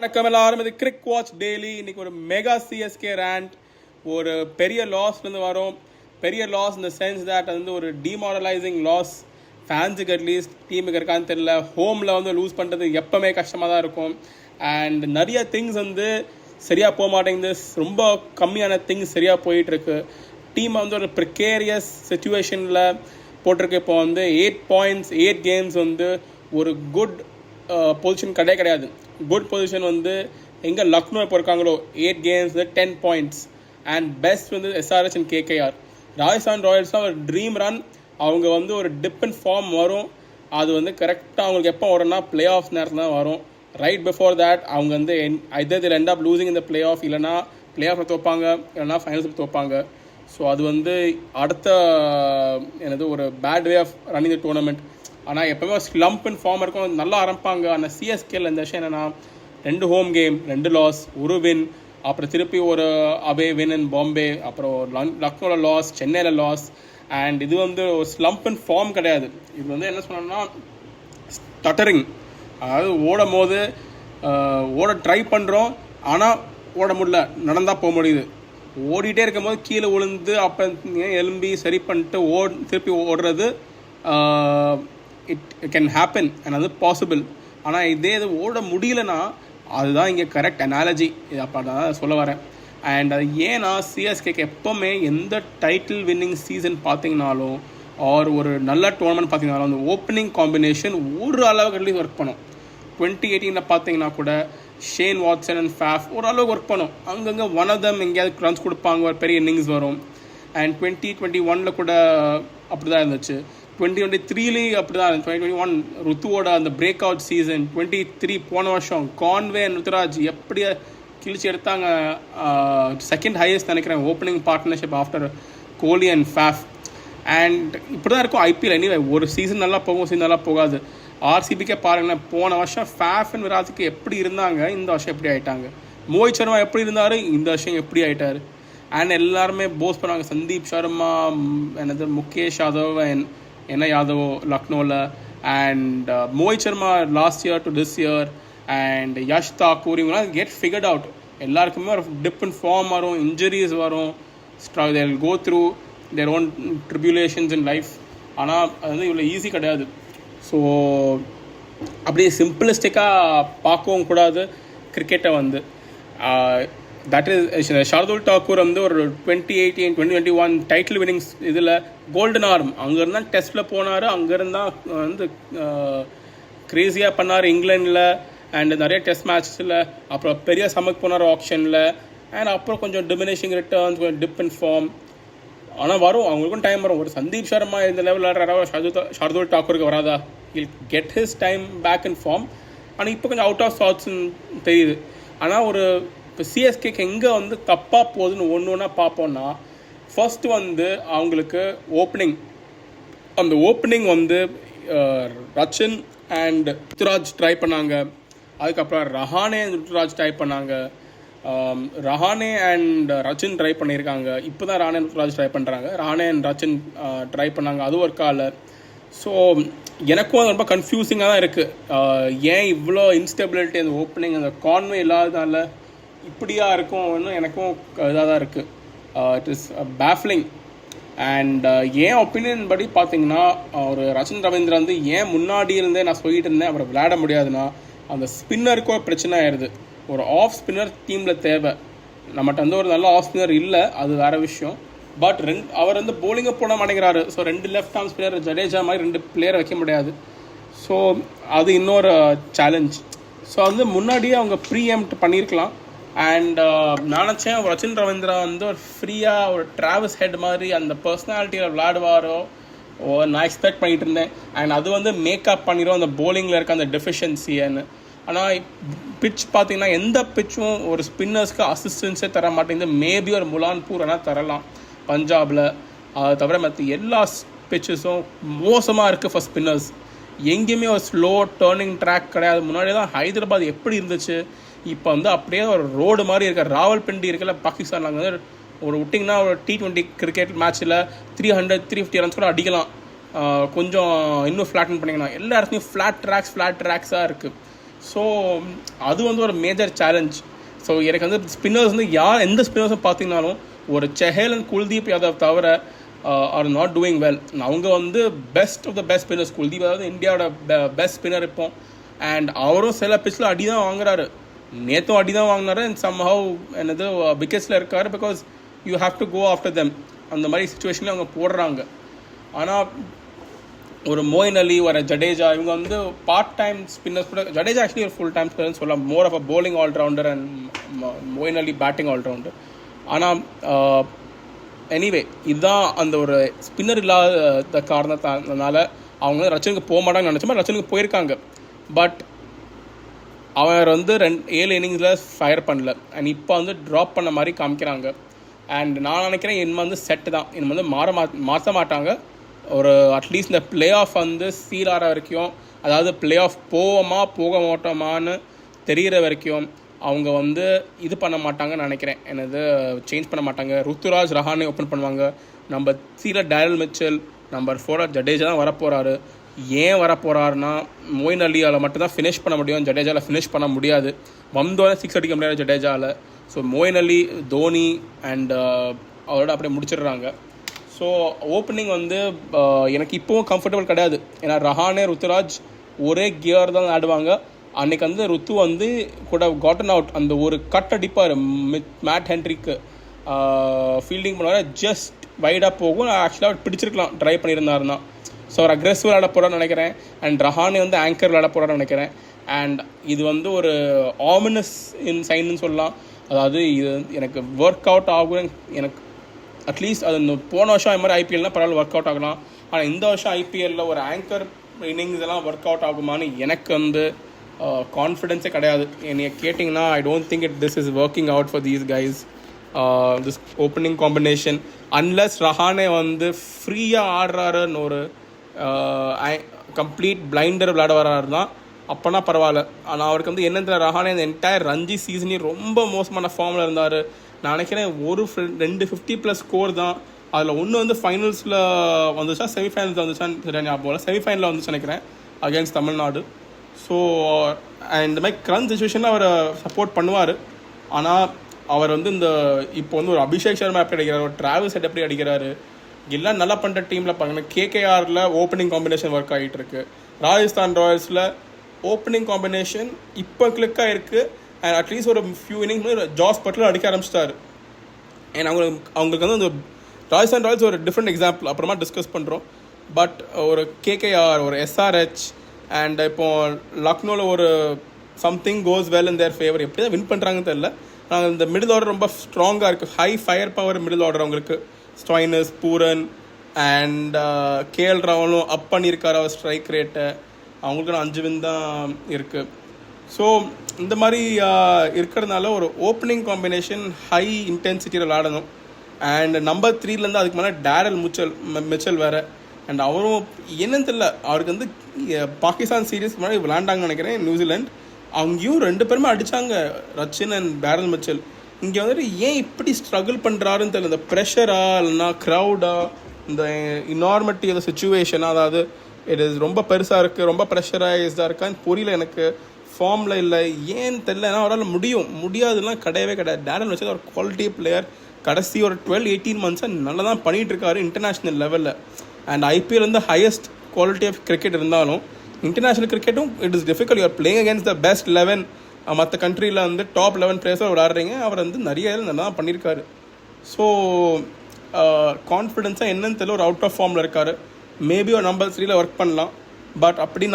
வணக்கம் எல்லாரும். இது கிரிக் வாட்ச் டெய்லி. இன்னைக்கு ஒரு மெகா சிஎஸ்கே ரேண்ட். ஒரு பெரிய லாஸ்லேருந்து வரும். பெரிய லாஸ் இந்த சென்ஸ் தட் அது வந்து ஒரு டிமாரலைசிங் லாஸ். ஃபேன்ஸுக்கு அட்லீஸ்ட், டீமுக்கு இருக்கான்னு தெரியல. ஹோமில் வந்து லூஸ் பண்ணுறது எப்போவுமே கஷ்டமாக தான் இருக்கும். அண்ட் நிறைய திங்ஸ் வந்து சரியாக போக மாட்டேங்குது. ரொம்ப கம்மியான திங்ஸ் சரியாக போயிட்டுருக்கு. டீமை வந்து ஒரு ப்ரிகேரியஸ் சுச்சுவேஷனில் போட்டிருக்கு. இப்போ வந்து 8 பாயிண்ட்ஸ் 8 கேம்ஸ் வந்து ஒரு குட் பொசிஷன் கிடையாது. குட் பொசிஷன் வந்து எங்கே லக்னோ இப்போ இருக்காங்களோ 8 கேம்ஸ் 10 பாயிண்ட்ஸ். அண்ட் பெஸ்ட் வந்து SRH and KKR. Rajasthan Royals தான் ஒரு ட்ரீம் ரன். அவங்க வந்து ஒரு டிப் அண்ட் ஃபார்ம் வரும். அது வந்து கரெக்டாக அவங்களுக்கு எப்போ வரும்னா பிளே ஆஃப் நேரத்தில் தான் வரும். ரைட் பிஃபோர் தேட் அவங்க வந்து ஐதர் எண்ட் ஆஃப் லூசிங் இந்த பிளே ஆஃப், இல்லைனா பிளே ஆஃபில் தோப்பாங்க, இல்லைனா ஃபைனல்ஸில் தோப்பாங்க. ஸோ அது வந்து அடுத்த எனது ஒரு bad way of running the tournament. ஆனால் எப்போவுமே ஸ்லம்ப் அண்ட் ஃபார்ம் இருக்கும், நல்லா ஆரம்பிப்பாங்க. ஆனால் சிஎஸ்கேல இந்த விஷயம் என்னென்னா 2 ஹோம் கேம் 2 லாஸ் 1 வின், அப்புறம் திருப்பி ஒரு அவே வின் இன் பாம்பே, அப்புறம் லக்னோவில் லாஸ், சென்னையில் லாஸ். அண்ட் இது வந்து ஒரு ஸ்லம்ப் அண்ட் ஃபார்ம் கிடையாது. இது வந்து என்ன சொன்னோம்னா ஸ்டட்டரிங். அதாவது ஓடும் போது ஓட ட்ரை பண்ணுறோம், ஆனால் ஓட முடியல, நடந்தால் போக முடியுது. ஓடிட்டே இருக்கும் போது கீழே விழுந்து அப்போ எலும்பி சரி பண்ணிட்டு திருப்பி ஓடுறது இட் கேன் ஹேப்பன் அண்ட் அது பாசிபிள். ஆனால் இது ஓட முடியலன்னா அதுதான் இங்கே கரெக்ட் அனாலஜி. இது அப்போ தான் சொல்ல வரேன். அண்ட் அது ஏன்னா சிஎஸ்கேக்கு எப்போவுமே எந்த டைட்டில் வின்னிங் சீசன் பார்த்தீங்கனாலும் ஆர் ஒரு நல்ல டோர்னமெண்ட் பார்த்தீங்கனாலும் அந்த ஓப்பனிங் காம்பினேஷன் ஒரு அளவுக்கு அட்லீஸ்ட் ஒர்க் பண்ணும். 2018 பார்த்தீங்கன்னா கூட ஷேன் வாட்சன் அண்ட் ஃபேஃப் ஓரளவுக்கு ஒர்க் பண்ணும். அங்கங்கே ஒன் ஆஃப் தம் எங்கேயாவது ரன்ஸ் கொடுப்பாங்க, ஒரு பெரிய இன்னிங்ஸ் வரும். அண்ட் 2021 கூட அப்படி தான் இருந்துச்சு. 2023 அப்படி தான். 2021 ருத்துவோட அந்த பிரேக் அவுட் சீசன். 23 போன வருஷம் கான்வே அண்ட் ருத்துராஜ் எப்படி கிழிச்சு எடுத்தாங்க. செகண்ட் ஹையஸ்ட் நினைக்கிறேன் opening partnership after Kohli and Faf. And இப்படி தான் இருக்கும் ஐபிஎல். எனிவே ஒரு சீசன் நல்லா போகும், சீசன் நல்லா போகாது. ஆர்சிபிக்கே பாருங்களேன், போன வருஷம் ஃபேஃப் அண்ட் விராட்டுக்கு எப்படி இருந்தாங்க, இந்த வருஷம் எப்படி ஆகிட்டாங்க. மோஹித் சர்மா எப்படி இருந்தார், இந்த வருஷம் எப்படி ஆகிட்டார். அண்ட் எல்லாருமே போஸ் பண்ணாங்க. சந்தீப் சர்மா, என்னது முகேஷ் யாதவ், என்ன யாதவ் லக்னோவில். And Mohit Sharma last year to this year. And Yash Thakur இவங்களாம் கெட் ஃபிகர்ட் அவுட். எல்லாருக்குமே ஒரு டிப் அண்ட் ஃபார்ம் வரும், இன்ஜுரிஸ் வரும், they will go through their own tribulations in life. ஆனால் அது வந்து இவ்வளோ ஈஸி கிடையாது. ஸோ அப்படியே சிம்பிளிஸ்டிக்காக பார்க்கவும் கூடாது கிரிக்கெட்டை வந்து. தட் இஸ் ஷார்துல் தாக்கூர் வந்து ஒரு 2018 2021 டைட்டில் வின்னிங்ஸ் இதில் கோல்டன் ஆர்ம் அங்கேருந்தான் டெஸ்ட்டில் போனார். அங்கேருந்தான் வந்து க்ரேஸியாக பண்ணார் இங்கிலாண்டில். அண்ட் நிறைய டெஸ்ட் மேட்ச்சில் அப்புறம் பெரிய சமக்கு போனார் ஆக்ஷனில். அண்ட் அப்புறம் கொஞ்சம் டிமினிஷிங் ரிட்டர்ன்ஸ், கொஞ்சம் டிப் அண்ட் ஃபார்ம். ஆனால் வரும், அவங்களுக்கும் டைம் வரும். ஒரு சந்தீப் சர்மா இந்த லெவலில் ஷார்துல் தாக்கூருக்கு வராதா? He'll get his time back in form. ஆனால் இப்போ கொஞ்சம் அவுட் ஆஃப் சாட்ஸ்ன்னு தெரியுது. ஆனால் ஒரு இப்போ சிஎஸ்கேக்கு எங்கே வந்து தப்பாக போகுதுன்னு ஒன்று பார்ப்போம்னா, ஃபர்ஸ்ட்டு வந்து அவங்களுக்கு ஓப்பனிங். அந்த ஓப்பனிங் வந்து ரச்சின் அண்ட் ருத்துராஜ் ட்ரை பண்ணாங்க. அதுக்கப்புறம் ரஹானே ருத்துராஜ் ட்ரை பண்ணாங்க. ரஹானே அண்ட் ரச்சின் ட்ரை பண்ணியிருக்காங்க. இப்போ தான் ரஹானே ருத்துராஜ் ட்ரை பண்ணுறாங்க. ரஹானே அண்ட் ரச்சின் ட்ரை பண்ணாங்க, அது ஒர்க் ஆகல. ஸோ எனக்கும் அது ரொம்ப கன்ஃபியூசிங்காக தான் இருக்குது. ஏன் இவ்வளோ இன்ஸ்டெபிலிட்டி அந்த ஓப்பனிங், அந்த கான்வே இல்லாததால் இப்படியா இருக்கும்னு எனக்கும் இதாக தான் இருக்குது. It is baffling. அண்ட் ஏன் ஒப்பீனியன் படி பார்த்தீங்கன்னா, ஒரு ரச்சின் ரவீந்திரா வந்து ஏன் முன்னாடி இருந்தே நான் சொல்லிட்டு இருந்தேன் அவரை விளையாட முடியாதுன்னா, அந்த ஸ்பின்னருக்கும் பிரச்சனை ஆயிடுது. ஒரு ஆஃப் ஸ்பின்னர் டீமில் தேவை. நம்மகிட்ட வந்து ஒரு நல்ல ஆஃப் ஸ்பின்னர் இல்லை, அது வேறு விஷயம். பட் அவர் வந்து போலிங்கை போட மாட்டேங்கிறாரு. So 2 left arm spinner Jadeja மாதிரி 2 பிளேயரை வைக்க முடியாது. ஸோ அது இன்னொரு சேலஞ்ச். ஸோ வந்து முன்னாடியே அவங்க ப்ரீஎம்ப்ட் பண்ணியிருக்கலாம். அண்ட் நினச்சேன் ரச்சின் ரவீந்திரா வந்து ஒரு ஃப்ரீயாக ஒரு டிராவல்ஸ் ஹெட் மாதிரி அந்த பர்சனாலிட்டியில் விளையாடுவாரோ நான் எக்ஸ்பெக்ட் பண்ணிகிட்டு இருந்தேன். அண்ட் அது வந்து மேக்கப் பண்ணிடும் அந்த போலிங்கில் இருக்க அந்த டெஃபிஷியன்சின்னு. ஆனால் பிட்ச் பார்த்தீங்கன்னா எந்த பிட்சும் ஒரு ஸ்பின்னர்ஸ்க்கு அசிஸ்டன்ஸே தர மாட்டேங்குது. மேபி ஒரு முலான்பூர் ஆனால் தரலாம் பஞ்சாபில். அதை தவிர மற்ற எல்லா பிட்சஸும் மோசமாக இருக்குது ஃபார் ஸ்பின்னர்ஸ். எங்கேயுமே ஒரு ஸ்லோ டேர்னிங் ட்ராக் கிடையாது. முன்னாடி தான் ஹைதராபாத் எப்படி இருந்துச்சு, இப்போ வந்து அப்படியே ஒரு ரோடு மாதிரி இருக்க. ராவல்பிண்டி இருக்கல பாகிஸ்தான், நாங்கள் வந்து ஒரு விட்டிங்கன்னா ஒரு T20 கிரிக்கெட் மேட்ச்சில் 300-350 ரன்ஸ் கூட அடிக்கலாம். கொஞ்சம் இன்னும் ஃப்ளாட்டன் பண்ணிங்கன்னா எல்லா இடத்துலையும் ஃப்ளாட் ட்ராக்ஸாக இருக்குது. ஸோ அது வந்து ஒரு மேஜர் சேலஞ்ச். ஸோ எனக்கு வந்து ஸ்பின்னர்ஸ் வந்து எந்த ஸ்பின்னர்ஸும் பார்த்தீங்கன்னாலும் ஒரு செஹல் அண்ட் குல்தீப் யாதவ் தவிர ஆர் நாட் டூயிங் வெல். அவங்க வந்து best of the best spinners. Kuldeep அதாவது இந்தியாவோட பெஸ்ட் ஸ்பின்னர் இப்போ. அண்ட் அவரும் சில பிச்சில் அடி தான் வாங்குறாரு. நேற்றும் அடி தான் வாங்கினாரு. அண்ட் சம்ஹவ் என்னது விக்கெட்ஸில் இருக்காரு. Because you have to go after them. அந்த மாதிரி சுச்சுவேஷனில் அவங்க போடுறாங்க. ஆனால் ஒரு மோயின் அலி, ஒரு ஜடேஜா, இவங்க வந்து பார்ட் டைம் ஸ்பின்னர்ஸ் கூட. ஜடேஜா ஆக்சுவலி ஒரு ஃபுல் டைம் ஸ்பின்னர்னு சொல்லலாம். More of a bowling allrounder and Moeen Ali batting allrounder. ஆனால் எனிவே இதுதான் அந்த ஒரு ஸ்பின்னர் இல்லாத காரணத்தினால அவங்க வந்து ரச்சனுக்கு போக மாட்டாங்கன்னு நினச்ச மாதிரி ரச்சனுக்கு போயிருக்காங்க. பட் அவர் வந்து 7 இன்னிங்ஸில் ஃபயர் பண்ணல. அண்ட் இப்போ வந்து ட்ராப் பண்ண மாதிரி காமிக்கிறாங்க. அண்ட் நான் நினைக்கிறேன் இனிமே வந்து செட்டு தான். இனிமே வந்து மாற்ற மாட்டாங்க. ஒரு அட்லீஸ்ட் இந்த பிளே ஆஃப் வந்து சீல் ஆகிற வரைக்கும், அதாவது பிளே ஆஃப் போக மாட்டோமான்னு தெரிகிற வரைக்கும் அவங்க வந்து இது பண்ண மாட்டாங்கன்னு நினைக்கிறேன். என்னது சேஞ்ச் பண்ண மாட்டாங்க. ருத்துராஜ், ரஹானே ஓப்பன் பண்ணுவாங்க. Number 3 Daryl Mitchell, number 4 Jadeja தான் வரப்போகிறாரு. ஏன் வரப்போகிறாருன்னா மொயின் அலியால் மட்டும்தான் ஃபினிஷ் பண்ண முடியும், ஜடேஜாவில் ஃபினிஷ் பண்ண முடியாது. வந்தோடனே 6 அடிக்க முடியாது ஜடேஜாவில். ஸோ மொயின் அலி, தோனி அண்ட் அவரோட அப்படியே முடிச்சிடுறாங்க. ஸோ ஓப்பனிங் வந்து எனக்கு இப்போவும் கம்ஃபர்டபுள் கிடையாது. ஏன்னா ரஹானே, ருத்துராஜ் ஒரே கியர் தான் ஆடுவாங்க. அன்றைக்கி வந்து ருத்து வந்து கூட காட்டன் அவுட். அந்த ஒரு கட் அடிப்பார் மேட் ஹென்ட்ரிக்கு ஃபீல்டிங் பண்ணுவார். ஜஸ்ட் வைடாக போகும். ஆக்சுவலாக அவர் பிடிச்சிருக்கலாம் ட்ரை பண்ணியிருந்தாருன்னா. ஸோ அவர் அக்ரெசிவ் விளாட போகிறான்னு நினைக்கிறேன். அண்ட் ரஹானே வந்து ஆங்கர் விளாட போகிறான்னு நினைக்கிறேன். அண்ட் இது வந்து ஒரு ஆமினஸ் சைன்னு சொல்லலாம். அதாவது இது எனக்கு ஒர்க் அவுட் ஆகும். எனக்கு அட்லீஸ்ட் அது போன வருஷம் அது மாதிரி ஐபிஎல்னால் பரவாயில்ல ஒர்க் அவுட் ஆகலாம். ஆனால் இந்த வருஷம் ஐபிஎல்லில் ஒரு ஆங்கர் இன்னிங்ஸ் எல்லாம் ஒர்க் அவுட் ஆகுமான்னு எனக்கு வந்து கான்ஃபிடென்ஸே கிடையாது. என்னை கேட்டிங்கன்னா I don't think this is working out for these guys, this opening combination. Unless Rahane வந்து ஃப்ரீயாக ஆடுறாருன்னு ஒரு கம்ப்ளீட் பிளைண்டர் விளையாட வர்றாரு தான் அப்போனா பரவாயில்ல. ஆனால் அவருக்கு வந்து என்னென்ன ரஹானே இந்த என்டையர் ரஞ்சி சீசனையும் ரொம்ப மோசமான ஃபார்மில் இருந்தார். நான் நினைக்கிறேன் 2 50+ ஸ்கோர் தான். அதில் ஒன்று வந்து ஃபைனல்ஸில் வந்துச்சா செமிஃபைனல்ஸில் வந்துச்சான்னு சரியா ஞாபகம். செமிஃபைனலில் வந்துச்சு நினைக்கிறேன் அகேன்ஸ்ட் தமிழ்நாடு. ஸோ இந்த மாதிரி கரண்ட் சுச்சுவேஷனில் அவரை சப்போர்ட் பண்ணுவார். ஆனால் அவர் வந்து இந்த இப்போ வந்து ஒரு அபிஷேக் சர்மா எப்படி அடிக்கிறார், ஒரு டிராவல்ஸ் ஹெட் எப்படி அடிக்கிறாரு, எல்லாம் நல்லா பண்ணுற டீமில் பார்த்தீங்கன்னா கேகேஆரில் ஓப்பனிங் காம்பினேஷன் ஒர்க் ஆகிட்டு இருக்கு. ராஜஸ்தான் ராயல்ஸில் ஓப்பனிங் காம்பினேஷன் இப்போ கிளிக் ஆகிருக்கு. அண்ட் அட்லீஸ்ட் ஒரு ஃபியூ இன்னிங்ஸ் ஜாஸ் பட்லர் அடிக்க ஆரம்பிச்சிட்டாரு. அண்ட் அவங்களுக்கு வந்து அந்த ராஜஸ்தான் ராயல்ஸ் ஒரு டிஃப்ரெண்ட் எக்ஸாம்பிள் அப்புறமா டிஸ்கஸ் பண்ணுறோம். பட் ஒரு கேகேஆர், ஒரு எஸ்ஆர்ஹெச் அண்ட் இப்போ லக்னோவில் ஒரு something goes well in their favour. எப்படி தான் வின் பண்ணுறாங்கன்னு தெரியல. நாங்கள் இந்த மிடில் ஆர்டர் ரொம்ப ஸ்ட்ராங்காக இருக்குது. High fire power middle order அவங்களுக்கு. ஸ்டாய்னஸ், பூரன் அண்ட் கேஎல் ராவலும் அப் பண்ணியிருக்காரு அவர் ஸ்ட்ரைக் ரேட்டை. அவங்களுக்கு 5 வின் தான் இருக்குது. ஸோ இந்த மாதிரி இருக்கிறதுனால ஒரு ஓப்பனிங் காம்பினேஷன் ஹை இன்டென்சிட்டியில் விளாடணும். அண்ட் நம்பர் 3 அதுக்கு மேலே டேரல் மிச்சல் வேறு. அண்ட் அவரும் என்னன்னு தெரியல, அவருக்கு வந்து பாகிஸ்தான் சீரீஸ் முன்னாடி விளாண்டாங்கன்னு நினைக்கிறேன் நியூசிலாந்து. அங்கேயும் 2 பேருமே அடித்தாங்க, ரச்சின் அண்ட் டேரல் மிச்சல். இங்கே வந்துட்டு ஏன் இப்படி ஸ்ட்ரகிள் பண்ணுறாருன்னு தெரியல. இந்த ப்ரெஷரா இல்லைனா க்ரௌடா, இந்த இனார்மட்டி ஆஃப் சிச்சுவேஷனாக, அதாவது இட் இஸ் ரொம்ப பெருசாக இருக்குது, ரொம்ப ப்ரெஷரைஸ்டாக இருக்கான்னு புரியல எனக்கு. ஃபார்மில் இல்லை ஏன்னு தெரியல. ஏன்னா அவரால் முடியாதுலாம் கிடையவே கிடையாது. டேரல் மிச்சல் ஒரு குவாலிட்டி பிளேயர். கடைசி ஒரு 12-18 மந்த்ஸாக நல்லா தான் பண்ணிகிட்டு இருக்காரு இன்டர்நேஷ்னல் லெவலில். அண்ட் ஐபிஎல் வந்து ஹையஸ்ட் குவாலிட்டி ஆஃப் கிரிக்கெட் இருந்தாலும் இன்டர்நேஷ்னல் கிரிக்கெட்டும் it is difficult. You're playing against the best 11. மற்ற கண்ட்ரியில் வந்து டாப் 11 பிளேயர்ஸாக விளாட்றீங்க. அவர் வந்து நிறைய நல்லா தான் பண்ணியிருக்காரு. ஸோ கான்ஃபிடென்ஸாக என்னன்னு தெரியல, ஒரு அவுட் ஆஃப் ஃபார்மில் இருக்கார். மேபி ஒரு நம்பர் 3 ஒர்க் பண்ணலாம். பட் அப்படி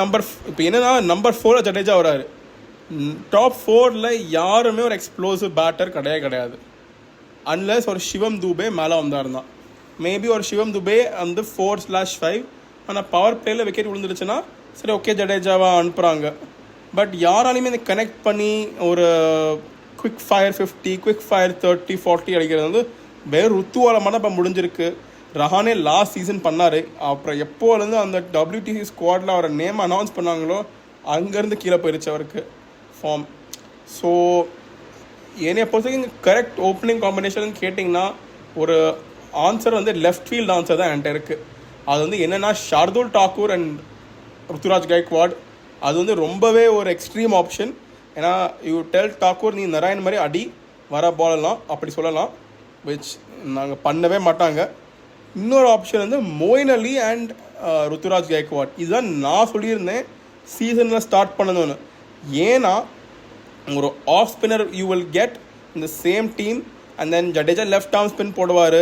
இப்போ என்னன்னா நம்பர் 4 ஜடேஜா வராரு. டாப் 4 யாருமே ஒரு எக்ஸ்ப்ளோசிவ் பேட்டர் கிடையாது. அன்லஸ் ஒரு சிவம் துபே மேலே வந்தாருன்னா மேபி ஒரு சிவம் துபே வந்து 4/5. ஆனால் பவர் பிளேயில் விக்கெட் விழுந்துருச்சுன்னா சரி ஓகே ஜடேஜாவாக அனுப்புகிறாங்க. பட் யாராலையுமே இந்த கனெக்ட் பண்ணி ஒரு குவிக் ஃபயர் 50, குவிக் ஃபயர் 30, 40 அடிக்கிறது வந்து வேறு ருத்துவாலமான இப்போ முடிஞ்சிருக்கு. ரஹானே லாஸ்ட் சீசன் பண்ணார். அப்புறம் எப்போலேருந்து அந்த WTC ஸ்குவாடில் அவரை நேம் அனௌன்ஸ் பண்ணாங்களோ அங்கேருந்து கீழே போயிடுச்சு அவருக்கு ஃபார்ம். ஸோ என்னைய பொறுத்த வரைக்கும் கரெக்ட் ஓப்பனிங் காம்பினேஷன் கேட்டிங்கன்னா ஒரு ஆன்சர் வந்து லெஃப்ட் ஃபீல்ட் ஆன்சர் தான் என்கிட்ட இருக்குது. அது வந்து என்னென்னா ஷார்துல் தாக்கூர் அண்ட் ருத்துராஜ் கைக்வாட். அது வந்து ரொம்பவே ஒரு எக்ஸ்ட்ரீம் ஆப்ஷன். ஏன்னா யூ டெல் தாக்கூர் நீ நராயண் மாதிரி அடி வர பாலெல்லாம் அப்படி சொல்லலாம், விச் நாங்கள் பண்ணவே மாட்டாங்க. இன்னொரு ஆப்ஷன் வந்து மொயின் அலி அண்ட் ருத்துராஜ் கைக்வாட். இதுதான் நான் சொல்லியிருந்தேன் சீசனில் ஸ்டார்ட் பண்ணணும்னு. ஏன்னா ஒரு off spinner you will get இந்த same team and then Jadeja left arm spin போடுவார்,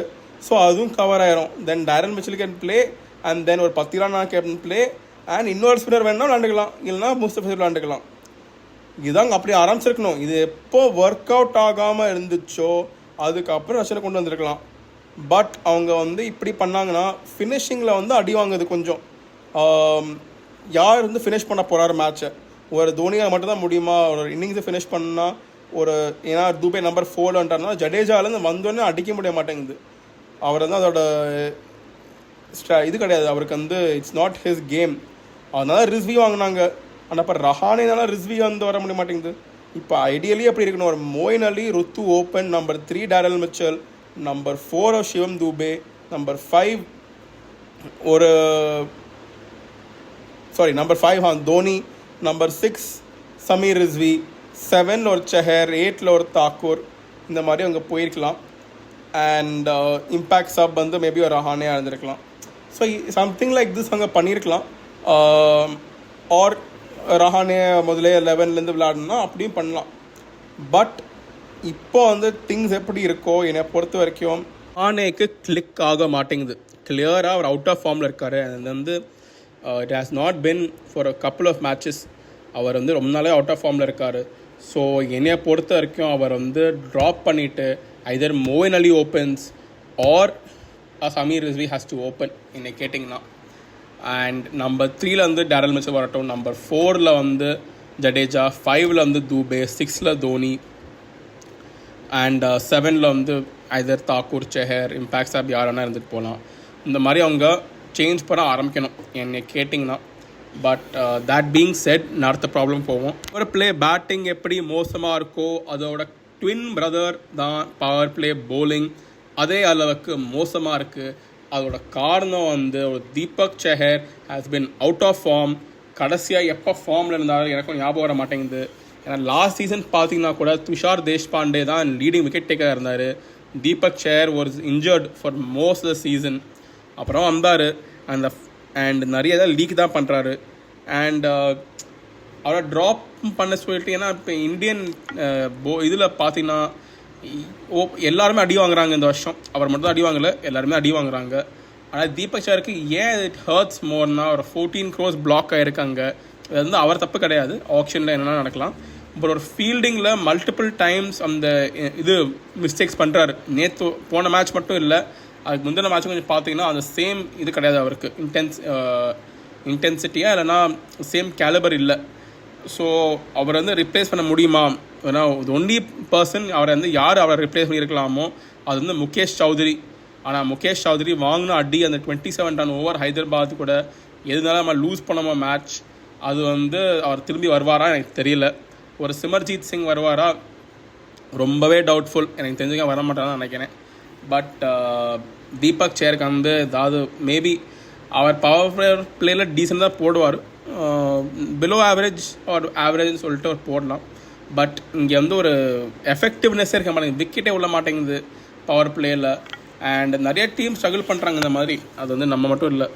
ஸோ அதுவும் கவர் ஆயிரும். Then Daryl Mitchell can play and then ஒரு 10 ரன் கேப்டன் பிளே அண்ட் இன்னொரு ஸ்பின்னர் வேணும்னா விளாண்டுக்கலாம், இல்லைனா முஸ்தபிசர் விளாண்டுக்கலாம். இதுதாங்க அப்படி ஆரம்பிச்சிருக்கணும். இது எப்போ ஒர்க் அவுட் ஆகாமல் இருந்துச்சோ அதுக்கப்புறம் ரஷனை கொண்டு வந்திருக்கலாம். பட் அவங்க வந்து இப்படி பண்ணாங்கன்னா ஃபினிஷிங்கில் வந்து அடி வாங்குது கொஞ்சம். யார் வந்து ஃபினிஷ் பண்ண போகிறாரு மேட்ச்சை? ஒரு தோனியாக மட்டும்தான் முடியுமா ஒரு இன்னிங்ஸை ஃபினிஷ் பண்ணால்? ஒரு ஏன்னா துபே நம்பர் 4 வந்துட்டார்னா ஜடேஜாலேருந்து வந்தோடனே அடிக்க முடிய மாட்டேங்குது. அவர் வந்து அதோட இது கிடையாது அவருக்கு வந்து, இட்ஸ் நாட் ஹிஸ் கேம். அதனால ரிஸ்வி வாங்கினாங்க. ஆனால் இப்போ ரஹானேனால ரிஸ்வி வந்து வர முடிய மாட்டேங்குது. இப்போ ஐடியலி அப்படி இருக்கணும், ஒரு Moeen Ali, Ruthu open, number 3 Daryl Mitchell, number 4 Shivam Dube, number 5 ஒரு நம்பர் 5 தோனி, நம்பர் 6 சமீர் ரிஸ்வி, 7 ஒரு செஹர், 8 ஒரு தாக்கூர், இந்த மாதிரி அவங்க போயிருக்கலாம். அண்ட் இம்பேக்ட் சப் வந்து மேபி ஒரு ரஹானேயாக இருந்திருக்கலாம். ஸோ சம்திங் லைக் திஸ் அங்கே பண்ணியிருக்கலாம். ஆர் ரஹானே முதலே 11லேருந்து விளையாடணும்னா அப்படியும் பண்ணலாம். பட் இப்போ வந்து திங்ஸ் எப்படி இருக்கோ என்னை பொறுத்த வரைக்கும் ரஹானேக்கு கிளிக் ஆக மாட்டேங்குது. கிளியராக அவர் அவுட் ஆஃப் ஃபார்மில் இருக்கார். அது வந்து it has not been for a couple of matches. அவர் வந்து ரொம்ப நாளே அவுட் ஆஃப் ஃபார்மில் இருக்கார். ஸோ என்னையை பொறுத்த வரைக்கும் அவர் வந்து ட்ராப் பண்ணிவிட்டு either Moeen Ali opens or Sameer Rizvi has to open என்னை கேட்டிங்கன்னா. அண்ட் நம்பர் 3ல வந்து டேரல் மிச்சல் வரட்டும், நம்பர் 4ல் வந்து ஜடேஜா, 5ல் வந்து துபே, 6ல் தோனி அண்ட் 7ல் வந்து ஐதர் தாக்கூர், செஹர், இம்பேக்ட் சாப் யாரானா இருந்துட்டு போகலாம். இந்த மாதிரி அவங்க சேஞ்ச் பண்ண ஆரம்பிக்கணும் என்னை கேட்டிங்கன்னா. பட் தட் பீங் செட் அடுத்த ப்ராப்ளம் போவோம். ஒரு பிளே பேட்டிங் எப்படி மோசமாக இருக்கோ அதோட ட்வின் பிரதர் தான் பவர் பிளே போலிங் அதே அளவுக்கு மோசமாக இருக்குது. அதோட காரணம் வந்து ஒரு Deepak Chahar has been out of form. கடைசியாக எப்போ ஃபார்மில் இருந்தாலும் எனக்கும் ஞாபகம் வர மாட்டேங்குது. ஏன்னா லாஸ்ட் சீசன் பார்த்தீங்கன்னா கூட துஷார் தேஷ்பாண்டே தான் லீடிங் விக்கெட் டேக்கராக இருந்தார். Deepak Chahar was injured for most the season. அப்புறம் வந்தார் அண்ட் நிறைய இதாக லீக் தான் பண்ணுறாரு. அண்ட் அவரை ட்ராப் பண்ண சொல்லிட்டு, ஏன்னா இப்போ இந்தியன் இதில் பார்த்தீங்கன்னா எல்லாருமே அடி வாங்குறாங்க இந்த வருஷம். அவர் மட்டும் தான் அடி வாங்கலை, எல்லாருமே அடி வாங்குறாங்க. ஆனால் தீபக் சருக்கு ஏன் இட் ஹர்ட்ஸ் மோர்னா ஒரு 14 crores பிளாக் ஆகிருக்காங்க. அது வந்து அவர் தப்பு கிடையாது, ஆப்ஷனில் என்னென்னா நடக்கலாம். பட் ஒரு ஃபீல்டிங்கில் மல்டிபிள் டைம்ஸ் அந்த இது மிஸ்டேக்ஸ் பண்ணுறாரு. நேற்று போன மேட்ச் மட்டும் இல்லை, அதுக்கு முந்தின மேட்ச் கொஞ்சம் பார்த்தீங்கன்னா அந்த சேம் இது கிடையாது அவருக்கு. இன்டென்சிட்டியாக இல்லைனா சேம் கேலிபர் இல்லை. ஸோ அவரை வந்து ரிப்ளேஸ் பண்ண முடியுமா? ஏன்னா ஒன்லி பர்சன் அவரை வந்து யார் அவரை ரிப்ளேஸ் பண்ணியிருக்கலாமோ அது வந்து முகேஷ் சௌத்ரி. ஆனால் முகேஷ் சௌத்ரி வாங்கின அடி அந்த 27 run ஓவர் ஹைதராபாத் கூட எதுனால நம்ம லூஸ் பண்ணோமா மேட்ச், அது வந்து அவர் திரும்பி வருவாரா எனக்கு தெரியல. ஒரு சிமர்ஜீத் சிங் வருவாரா ரொம்பவே டவுட்ஃபுல். எனக்கு தெரிஞ்சுக்க வர மாட்டான்னு நினைக்கிறேன். பட் தீபக் சேருக்கு வந்து ஏதாவது மேபி அவர் பவர் பிளேயில் டீசெண்டாக போடுவார். பிலோ ஆவரேஜ் ஒரு ஆவரேஜ்னு சொல்லிட்டு ஒரு போடலாம். பட் இங்கே வந்து ஒரு எஃபெக்டிவ்னஸ்ஸே இருக்க மாட்டேங்குது, விக்கெட்டே உள்ள மாட்டேங்குது பவர் பிளேயில். அண்ட் நிறைய டீம் ஸ்ட்ரகிள் பண்ணுறாங்க இந்த மாதிரி, அது வந்து நம்ம மட்டும் இல்லை.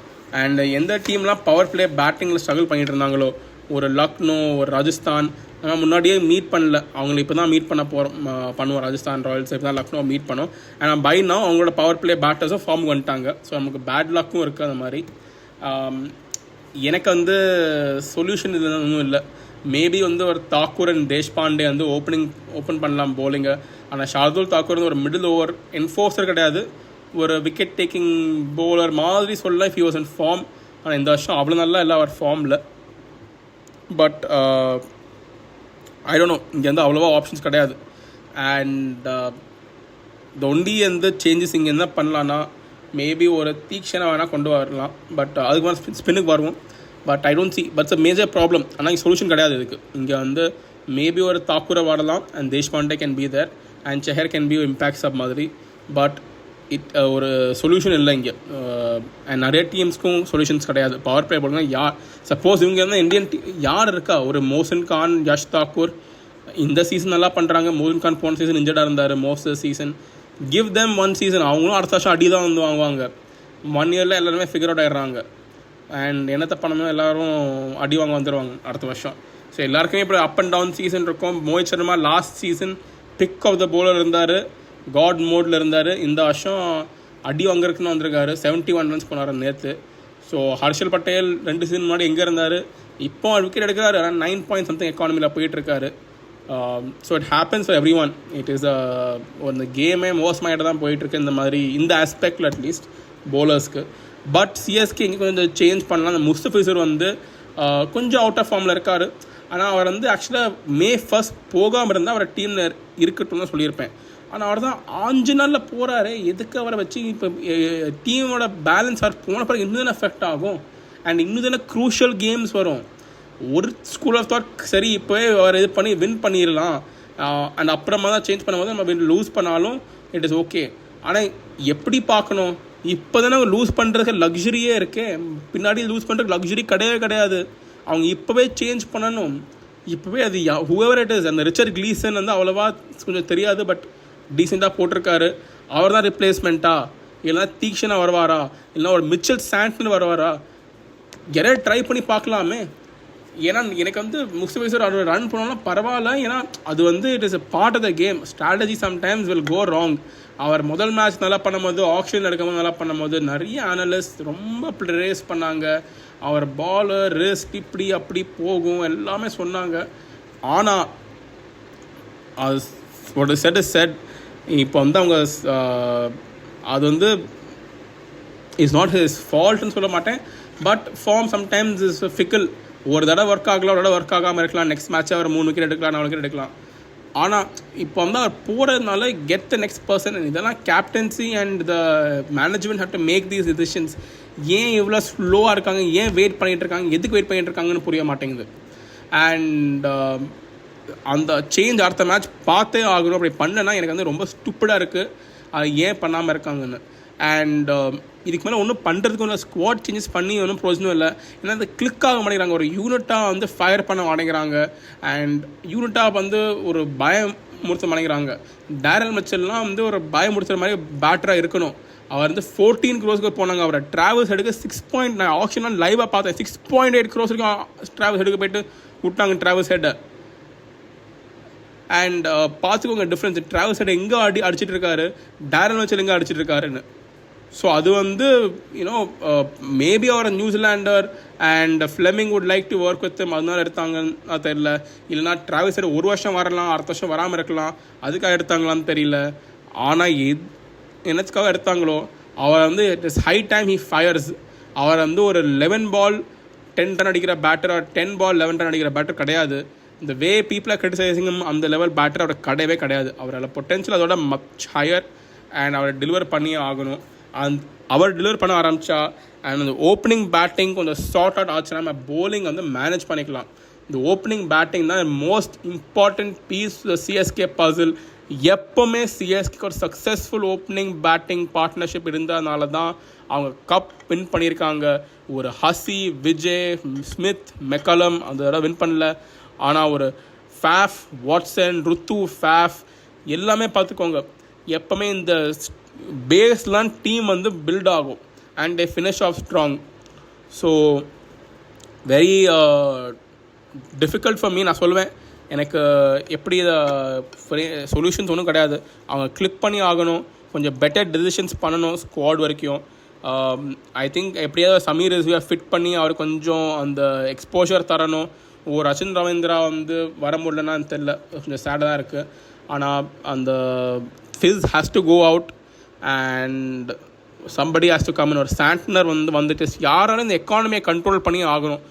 அண்ட் எந்த டீம்லாம் பவர் பிளே பேட்டிங்கில் ஸ்ட்ரகிள் பண்ணிகிட்டு இருந்தாங்களோ, ஒரு லக்னோ, ஒரு ராஜஸ்தான், நம்ம முன்னாடியே மீட் பண்ணல, அவங்களை இப்போ தான் மீட் பண்ணுவோம். ராஜஸ்தான் ராயல்ஸ் இப்போ தான் லக்னோ மீட் பண்ணோம். ஆனால் பை நவ் அவங்களோட பவர் பிளே பேட்டர்ஸும் ஃபார்ம் வந்துட்டாங்க. ஸோ நமக்கு பேட் லக்கும் இருக்குது. அந்த மாதிரி எனக்கு வந்து சொல்யூஷன் இது ஒன்றும் இல்லை. மேபி வந்து ஒரு தாக்கூர் அண்ட் தேஷ்பாண்டே வந்து ஓப்பன் பண்ணலாம் போலிங்கை. ஆனால் ஷார்துல் தாக்கூர் வந்து ஒரு மிடில் ஓவர் என்ஃபோர்ஸர் கிடையாது, ஒரு விக்கெட் டேக்கிங் பவுலர் மாதிரி சொல்லலாம் if he was in form. ஆனால் இந்த வருஷம் அவ்வளோ நல்லா இல்லை அவர் ஃபார்மில். பட் ஐ டோன்ட் நோ, இங்கே வந்து அவ்வளோவா ஆப்ஷன்ஸ் கிடையாது. அண்ட் ஒன்லி எந்த சேஞ்சஸ் இங்கே என்ன பண்ணலான்னா மேபி ஒரு தீக்ஷனை வேணால் கொண்டு வரலாம். பட் அதுக்கு மேலே ஸ்பின்னுக்கு வருவோம். But I don't see that's a major problem. ஆனால் இங்கே சொல்யூஷன் கிடையாது இதுக்கு. இங்கே வந்து மேபி ஒரு தாக்கூரை வரலாம் and Deshpande can be there and Chahar can be impact sub மாதிரி. பட் ஒரு சொல்யூஷன் இல்லை இங்கே. அண்ட் நிறைய டீம்ஸ்க்கும் சொல்யூஷன்ஸ் கிடையாது. பவர் பிளே போடுங்க யார் சப்போஸ் இவங்க இருந்தால் இந்தியன் யார் இருக்கா? ஒரு மோசன் கான், யஷ் தாக்கூர் இந்த சீசன் நல்லா பண்ணுறாங்க. மோசன் கான் போன சீசன் இன்ஜர்டாக இருந்தார். Most season give them 1 season. அவங்களும் அடுத்த வருஷம் அடி தான் வந்து வாங்குவாங்க. 1 yearல எல்லாருமே ஃபிகர் அவுட் ஆகிடுறாங்க. அண்ட் என்னத்தை பண்ணணும், எல்லோரும் அடி வாங்க வந்துடுவாங்க அடுத்த வருஷம். ஸோ எல்லாருக்குமே இப்போ அப் அண்ட் டவுன் சீசன் இருக்கும். Mohit Sharma last season pick of the bowler இருந்தார், காட் மோடில் இருந்தார். இந்த வருஷம் அடி வாங்குறதுக்குன்னு வந்திருக்காரு. 71 runs போனார் நேற்று. ஸோ ஹர்ஷல் பட்டேல் 2 season முன்னாடி எங்கே இருந்தார், இப்போ விக்கெட் எடுக்கிறாரு. ஆனால் 9 point something எக்கானமியில் போயிட்டுருக்காரு. So it happens for everyone. It is ஒரு கேமே மோசமாகிட்டு தான் போயிட்டுருக்கு இந்த மாதிரி, இந்த ஆஸ்பெக்டில் அட்லீஸ்ட் பவுலர்ஸ்க்கு. பட் சிஎஸ்கே இங்கே கொஞ்சம் சேஞ்ச் பண்ணலாம். அந்த முஸ்தபிசர் வந்து கொஞ்சம் அவுட் ஆஃப் ஃபார்மில் இருக்கார். ஆனால் அவர் வந்து ஆக்சுவலாக May 1st போகாமல் இருந்தால் அவரை டீமில் இருக்கட்டும் தான் சொல்லியிருப்பேன். ஆனால் அவர் தான் 5 நாளில் போகிறாரு. எதுக்கு அவரை வச்சு இப்போ டீமோட பேலன்ஸ் அவர் போன பிறகு இன்னும் தானே எஃபெக்ட் ஆகும். அண்ட் இன்னும் தானே க்ரூஷியல் கேம்ஸ் வரும். ஒரு ஸ்கூல் ஆஃப் தாட் சரி இப்போவே அவர் இது பண்ணி வின் பண்ணிடலாம், அண்ட் அப்புறமா தான் சேஞ்ச் பண்ணும்போது நம்ம லூஸ் பண்ணாலும் இட் இஸ் ஓகே. ஆனால் எப்படி பார்க்கணும், இப்போ தானே லூஸ் பண்ணுறதுக்கு லக்ஸரியே இருக்கே, பின்னாடி லூஸ் பண்ணுறதுக்கு லக்ஸரி கிடையவே கிடையாது. அவங்க இப்போவே சேஞ்ச் பண்ணணும். இப்போவே அது ஹூஎவர் இட் இஸ். அந்த ரிச்சர்ட் கிளீசன் வந்து அவ்வளோவா கொஞ்சம் தெரியாது, பட் டீசெண்டாக போட்டிருக்காரு. அவர் தான் ரிப்ளேஸ்மெண்ட்டா, இல்லைனா தீக்ஷனா வருவாரா, இல்லைனா ஒரு மிச்சல் சாண்டன் வருவாரா, யாராவது ட்ரை பண்ணி பார்க்கலாமே. ஏன்னா எனக்கு வந்து முஸ்தபிசர் அவர் ரன் பண்ணாலும் பரவாயில்ல. ஏன்னா அது வந்து it is a part of the game. Strategy sometimes will go wrong. அவர் முதல் மேட்ச் நல்லா பண்ணும்போது, ஆக்ஷன் எடுக்கும்போது நல்லா பண்ணும்போது நிறைய அனலிஸ்ட் ரொம்ப ப்ரேஸ் பண்ணாங்க. அவர் பாலர் ரிஸ்க் இப்படி அப்படி போகும் எல்லாமே சொன்னாங்க. ஆனால் அது செட் செட் இப்போ வந்து அவங்க அது வந்து இஸ் நாட் ஹிஸ் ஃபால்ட்னு சொல்ல மாட்டேன். But form sometimes is fickle. ஒரு தடவை ஒர்க் ஆகலாம், ஒரு தடவை ஒர்க் ஆகாமல் இருக்கலாம். நெக்ஸ்ட் மேட்ச்சை அவர் 3 wicket எடுக்கலாம், 4 wicket எடுக்கலாம். ஆனால் இப்போ வந்து அவர் போகிறதுனால கெட் த நெக்ஸ்ட் பர்சன். இதெல்லாம் captaincy and the management have to make these decisions. ஏன் இவ்வளோ ஸ்லோவாக இருக்காங்க, ஏன் வெயிட் பண்ணிகிட்டு இருக்காங்க, எதுக்கு வெயிட் பண்ணிகிட்டு இருக்காங்கன்னு புரிய மாட்டேங்குது. அண்ட் அந்த சேஞ்ச் அடுத்த மேட்ச் பார்த்தே ஆகணும். அப்படி பண்ணனா எனக்கு வந்து ரொம்ப ஸ்டூப்பிடாக இருக்குது. அது ஏன் பண்ணாமல் இருக்காங்கன்னு. அண்ட் இதுக்கு மேலே ஒன்றும் பண்ணுறதுக்கு ஒன்று ஸ்குவாட் சேஞ்சஸ் பண்ணி ஒன்றும் ப்ரோஜனம் இல்லை. ஏன்னா அது கிளிக் ஆக மாட்டேங்கிறாங்க. ஒரு யூனிட்டாக வந்து ஃபயர் பண்ண மாட்டேங்கிறாங்க. அண்ட் யூனிட்டாக வந்து ஒரு பயமுறுத்த மாட்டேங்கிறாங்க. டேரல் மிச்சல்லாம் வந்து ஒரு பயமுறுத்துற மாதிரி பேட்டராக இருக்கணும். அவர் வந்து 14 crores போனாங்க. அவரை ட்ராவல்ஸ் எடுக்க 6 நான் ஆப்ஷன்லாம் லைவாக பார்த்தேன். 6.8 crores வரைக்கும் ட்ராவல்ஸ் எடுக்க போயிட்டு விட்டாங்க ட்ராவல்ஸ் ஹெட்டை. அண்ட் பார்த்துக்கோங்க டிஃப்ரென்ஸ். ட்ராவல்ஸ் ஹெட் எங்கே அடிச்சிட்டு இருக்காரு, டேரல் மிச்சல் எங்கே அடிச்சிட்டு இருக்காருன்னு. ஸோ அது வந்து யூனோ மேபி அவர் New Zealander and Fleming would like to work with அதனால எடுத்தாங்கன்னு தெரியல. இல்லைனா ட்ராவல்ஸ் ஹெட் 1 வருஷம் வரலாம், அடுத்த வருஷம் வராமல் இருக்கலாம், அதுக்காக எடுத்தாங்களான்னு தெரியல. ஆனால் என்னத்துக்காக எடுத்தாங்களோ அவர் வந்து it is high time he fires. அவர் வந்து ஒரு 11 ball 10 run அடிக்கிற பேட்டர், 10 ball 11 run அடிக்கிற பேட்டர் கிடையாது. இந்த வே பீப்புள் ஆர் கிரிட்டிசைசிங் அந்த லெவல் பேட்டர் அவர் கிடையவே கிடையாது. அவரால் பொட்டென்ஷியல் அதோட மச் ஹையர். அண்ட் அவர் டெலிவர் பண்ணியே ஆகணும். அவர் டெலிவர் பண்ண ஆரம்பித்தா அண்ட் அந்த ஓப்பனிங் பேட்டிங் கொஞ்சம் ஷார்ட் அவுட் ஆச்சுன்னா நம்ம போலிங் வந்து மேனேஜ் பண்ணிக்கலாம். இந்த ஓப்பனிங் பேட்டிங் தான் most important piece CSK puzzle. எப்போவுமே சிஎஸ்கே ஒரு சக்ஸஸ்ஃபுல் ஓப்பனிங் பேட்டிங் பார்ட்னர்ஷிப் இருந்ததுனால தான் அவங்க கப் வின் பண்ணியிருக்காங்க. ஒரு ஹசி, விஜய், ஸ்மித், மெக்கலம் அந்த தடவை வின் பண்ணல. ஆனால் ஒரு ஃபேஃப், வாட்சன், ருத்து, ஃபேஃப் எல்லாமே பார்த்துக்கோங்க. எப்போவுமே இந்த பேஸ்லாம் டீம் வந்து பில்ட் ஆகும் and they finish off strong. So very difficult for me. நான் சொல்லுவேன் எனக்கு எப்படி இதை சொல்யூஷன்ஸ் ஒன்றும் கிடையாது. அவங்க கிளிக் பண்ணி ஆகணும், கொஞ்சம் பெட்டர் டெசிஷன்ஸ் பண்ணணும் ஸ்குவாட் வரைக்கும். ஐ திங்க் எப்படியாவது சமீர் ரிஸ்வியை ஃபிட் பண்ணி அவர் கொஞ்சம் அந்த எக்ஸ்போஷர் தரணும். ரச்சின் ரவீந்திரா வந்து வர முடியலன்னு தெரில, கொஞ்சம் சேடாக தான் இருக்குது. ஆனால் அந்த Fizz has to go out and somebody has to come in. ஒரு சாண்ட்னர் வந்துட்டு யாராலும் இந்த எக்கானமியை கண்ட்ரோல் பண்ணி ஆகணும்.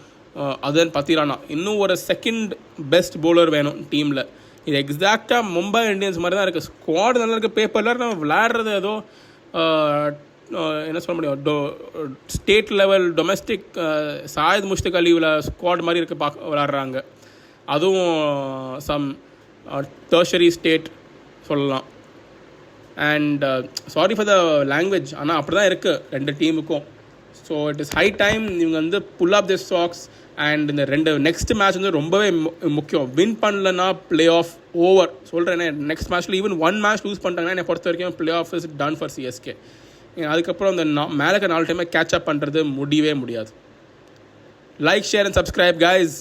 அதுன்னு பார்த்திரானா இன்னும் ஒரு செகண்ட் பெஸ்ட் பவுலர் வேணும் டீமில். இது எக்ஸாக்டாக மும்பை இந்தியன்ஸ் மாதிரி தான் இருக்குது. ஸ்குவாட் நல்லா இருக்குது, பேப்பரில் நம்ம விளையாடுறது ஏதோ என்ன சொல்ல முடியும், state level domestic Syed Mushtaq அலிவில் ஸ்குவாட் மாதிரி இருக்குது விளாட்றாங்க. அதுவும் சம் டெர்ஷரி ஸ்டேட் சொல்லலாம். And sorry for the language, ஆனால் அப்படி தான் இருக்குது ரெண்டு டீமுக்கும். So it is high time இவங்க வந்து pull up the socks. And இந்த நெக்ஸ்ட் மேட்ச் வந்து ரொம்பவே முக்கியம். வின் பண்ணலன்னா பிளே ஆஃப் ஓவர் சொல்கிறேன்னே. நெக்ஸ்ட் மேட்ச்சில் ஈவன் 1 மேட்ச் லூஸ் பண்ணிட்டாங்கன்னா என்னை பொறுத்த வரைக்கும் play off is done for CSK. அதுக்கப்புறம் அந்த மேலே 4 டைமே கேட்ச் அப் பண்ணுறது முடியவே முடியாது. Like, share and subscribe guys.